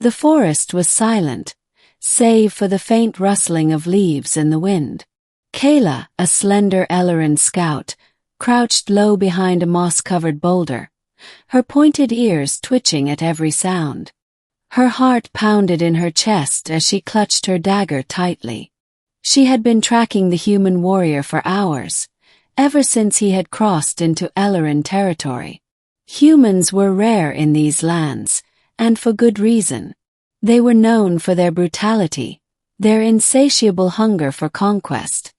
The forest was silent, save for the faint rustling of leaves in the wind. Kaela, a slender Elarin scout, crouched low behind a moss-covered boulder, her pointed ears twitching at every sound. Her heart pounded in her chest as she clutched her dagger tightly. She had been tracking the human warrior for hours, ever since he had crossed into Elarin territory. Humans were rare in these lands, and for good reason. They were known for their brutality, their insatiable hunger for conquest,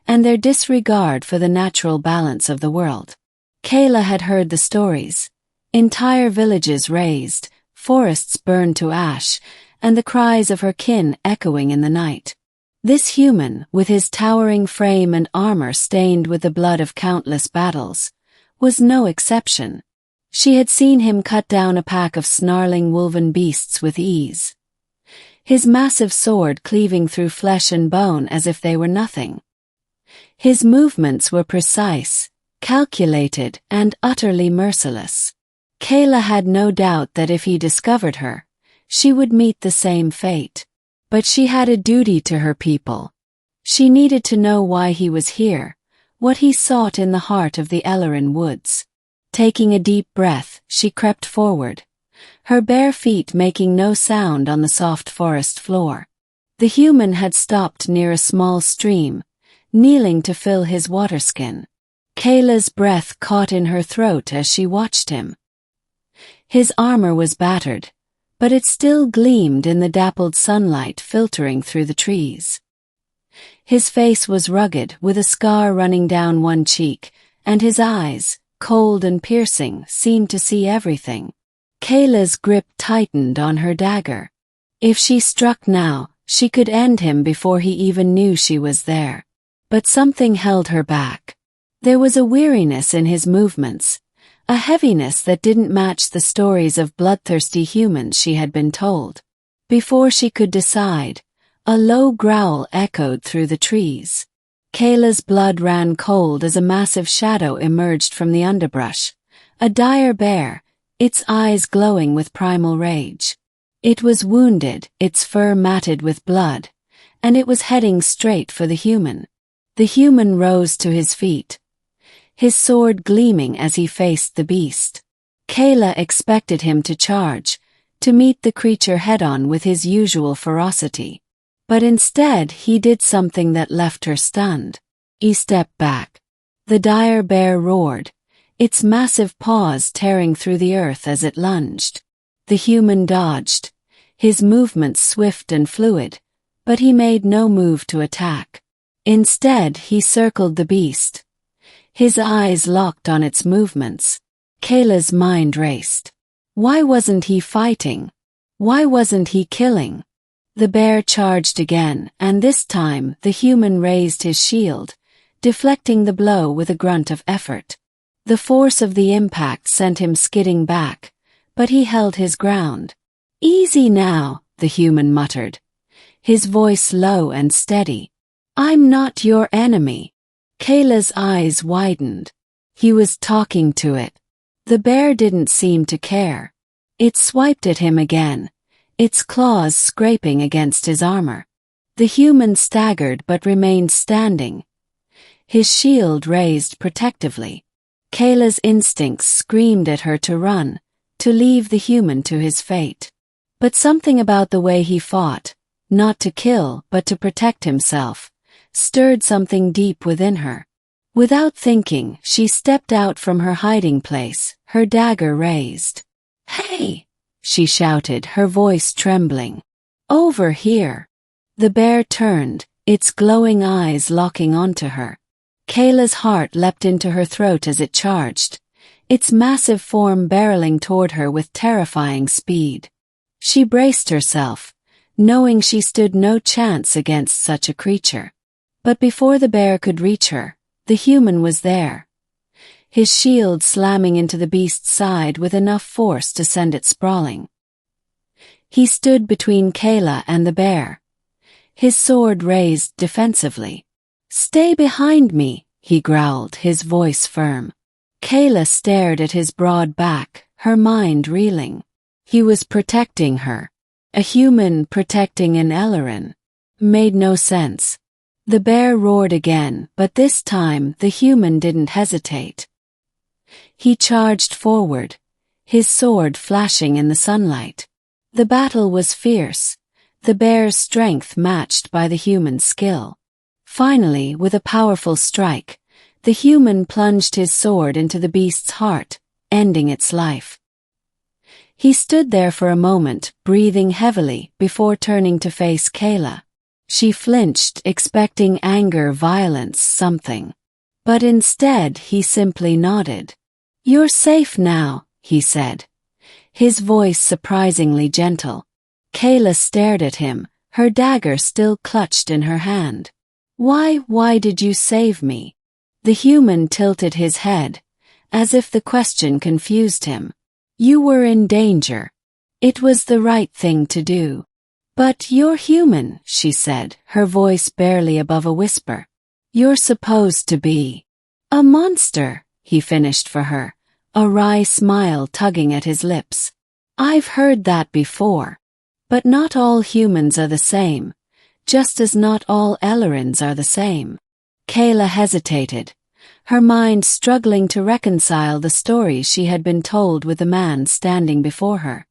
and their disregard for the natural balance of the world. Kaela had heard the stories. Entire villages razed, forests burned to ash, and the cries of her kin echoing in the night. This human, with his towering frame and armor stained with the blood of countless battles, was no exception. She had seen him cut down a pack of snarling wolven beasts with ease, his massive sword cleaving through flesh and bone as if they were nothing. His movements were precise, calculated, and utterly merciless. Kaela had no doubt that if he discovered her, she would meet the same fate. But she had a duty to her people. She needed to know why he was here, what he sought in the heart of the Elarin woods. Taking a deep breath, she crept forward, her bare feet making no sound on the soft forest floor. The human had stopped near a small stream, kneeling to fill his waterskin. Kaela's breath caught in her throat as she watched him. His armor was battered, but it still gleamed in the dappled sunlight filtering through the trees. His face was rugged, with a scar running down one cheek, and his eyes, cold and piercing, seemed to see everything. Kaela's grip tightened on her dagger. If she struck now, she could end him before he even knew she was there. But something held her back. There was a weariness in his movements, a heaviness that didn't match the stories of bloodthirsty humans she had been told. Before she could decide, a low growl echoed through the trees. Kaela's blood ran cold as a massive shadow emerged from the underbrush, a dire bear, its eyes glowing with primal rage. It was wounded, its fur matted with blood, and it was heading straight for the human. The human rose to his feet, his sword gleaming as he faced the beast. Kaela expected him to charge, to meet the creature head-on with his usual ferocity. But instead he did something that left her stunned. He stepped back. The dire bear roared, its massive paws tearing through the earth as it lunged. The human dodged, his movements swift and fluid, but he made no move to attack. Instead he circled the beast, his eyes locked on its movements. Kaela's mind raced. Why wasn't he fighting? Why wasn't he killing? The bear charged again, and this time the human raised his shield, deflecting the blow with a grunt of effort. The force of the impact sent him skidding back, but he held his ground. "Easy now," the human muttered, his voice low and steady. "I'm not your enemy." Kaela's eyes widened. He was talking to it. The bear didn't seem to care. It swiped at him again, its claws scraping against his armor. The human staggered but remained standing, his shield raised protectively. Kaela's instincts screamed at her to run, to leave the human to his fate. But something about the way he fought, not to kill but to protect himself, stirred something deep within her. Without thinking, she stepped out from her hiding place, her dagger raised. "Hey!" she shouted, her voice trembling. "Over here!" The bear turned, its glowing eyes locking onto her. Kaela's heart leapt into her throat as it charged, its massive form barreling toward her with terrifying speed. She braced herself, knowing she stood no chance against such a creature. But before the bear could reach her, the human was there, his shield slamming into the beast's side with enough force to send it sprawling. He stood between Kaela and the bear, his sword raised defensively. "Stay behind me," he growled, his voice firm. Kaela stared at his broad back, her mind reeling. He was protecting her. A human protecting an Elarin. Made no sense. The bear roared again, but this time the human didn't hesitate. He charged forward, his sword flashing in the sunlight. The battle was fierce, the bear's strength matched by the human's skill. Finally, with a powerful strike, the human plunged his sword into the beast's heart, ending its life. He stood there for a moment, breathing heavily, before turning to face Kaela. She flinched, expecting anger, violence, something. But instead he simply nodded. "You're safe now," he said, his voice surprisingly gentle. Kaela stared at him, her dagger still clutched in her hand. Why did you save me?" The human tilted his head, as if the question confused him. "You were in danger. It was the right thing to do." "But you're human," she said, her voice barely above a whisper. "You're supposed to be a monster," he finished for her, a wry smile tugging at his lips. "I've heard that before. But not all humans are the same, just as not all Elarins are the same." Kaela hesitated, her mind struggling to reconcile the stories she had been told with the man standing before her.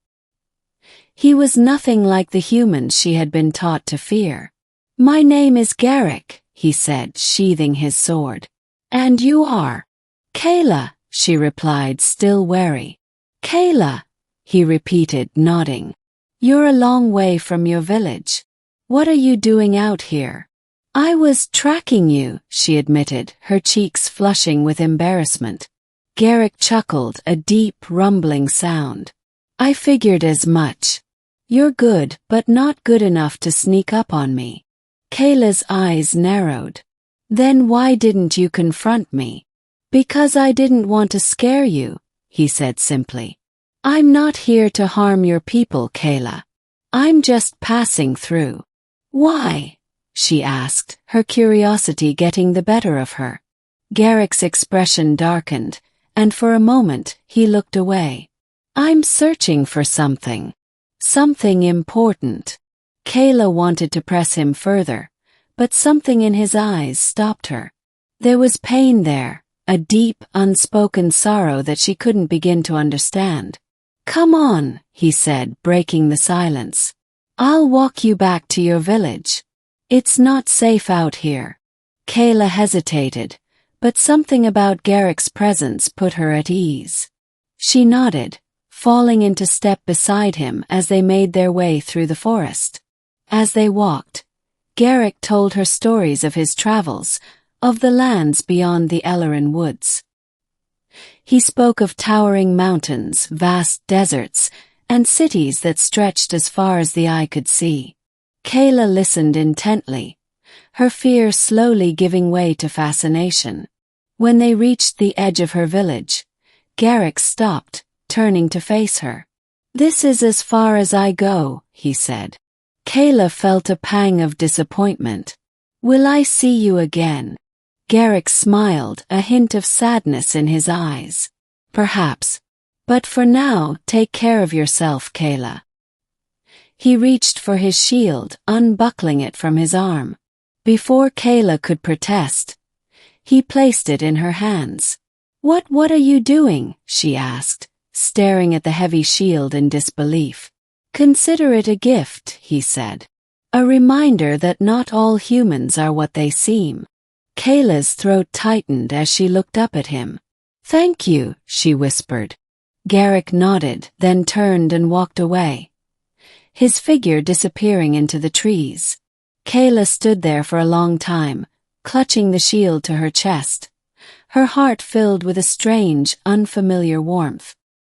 He was nothing like the humans she had been taught to fear. "My name is Garrick," he said, sheathing his sword. "And you are?" "Kaela," she replied, still wary. "Kaela," he repeated, nodding. "You're a long way from your village. What are you doing out here?" "I was tracking you," she admitted, her cheeks flushing with embarrassment. Garrick chuckled, a deep, rumbling sound. "I figured as much. You're good, but not good enough to sneak up on me." Kaela's eyes narrowed. "Then why didn't you confront me?" "Because I didn't want to scare you," he said simply. "I'm not here to harm your people, Kaela. I'm just passing through." "Why?" she asked, her curiosity getting the better of her. Garrick's expression darkened, and for a moment he looked away. "I'm searching for something. Something important." Kaela wanted to press him further, but something in his eyes stopped her. There was pain there, a deep, unspoken sorrow that she couldn't begin to understand. "Come on," he said, breaking the silence. "I'll walk you back to your village. It's not safe out here." Kaela hesitated, but something about Garrick's presence put her at ease. She nodded, falling into step beside him as they made their way through the forest. As they walked, Garrick told her stories of his travels, of the lands beyond the Elarin woods. He spoke of towering mountains, vast deserts, and cities that stretched as far as the eye could see. Kaela listened intently, her fear slowly giving way to fascination. When they reached the edge of her village, Garrick stopped, turning to face her. "This is as far as I go," he said. Kaela felt a pang of disappointment. "Will I see you again?" Garrick smiled, a hint of sadness in his eyes. "Perhaps. But for now, take care of yourself, Kaela." He reached for his shield, unbuckling it from his arm. Before Kaela could protest, he placed it in her hands. What are you doing?" she asked, staring at the heavy shield in disbelief. "Consider it a gift," he said. "A reminder that not all humans are what they seem." Kaela's throat tightened as she looked up at him. "Thank you," she whispered. Garrick nodded, then turned and walked away, his figure disappearing into the trees. Kaela stood there for a long time, clutching the shield to her chest, her heart filled with a strange, unfamiliar warmth.